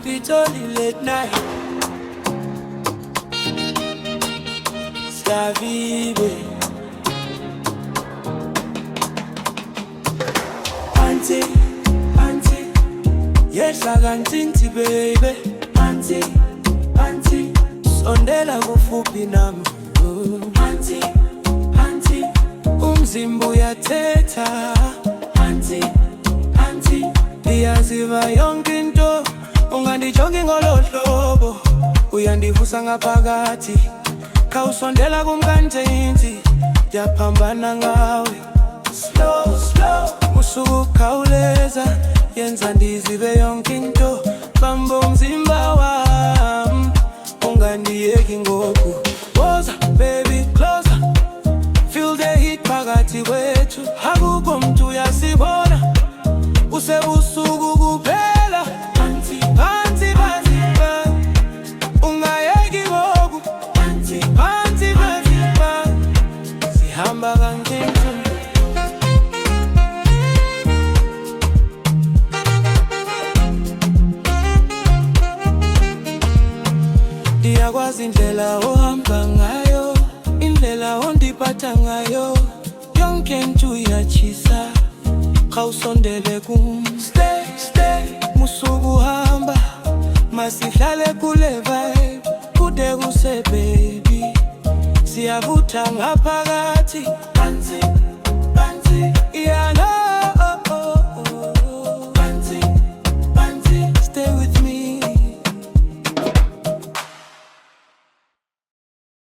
Pitoli late night. Stavibe Auntie, auntie, yes akantinti baby. Auntie, auntie, sondela kufupi nami. Auntie, auntie, umzimba uyathetha. Auntie, auntie, iyaziva yonke into. Ungandijongi ngolo hlobo, uyandivusa ngaphakathi. Khawusondela kumkanjenti, yaphambana ngawe. Slow, slow, usuku khawuleza, yenza ndizive yonke into. Bamba umzimba wami, ungandiyeki ngoku. Woza baby closer, feel the heat phakathi kwethu. Akukho mntu uyasibona, usebusuku kuphela. Ndiyakwazi indlela ohamba ngayo, indlela ondiphatha ngayo. Yonke into iyatshisa, khawusondele kum. Stay, stay, musuku hamba, masihlale kule vibe. Kude kuse baby, siyavutha ngaphakathi.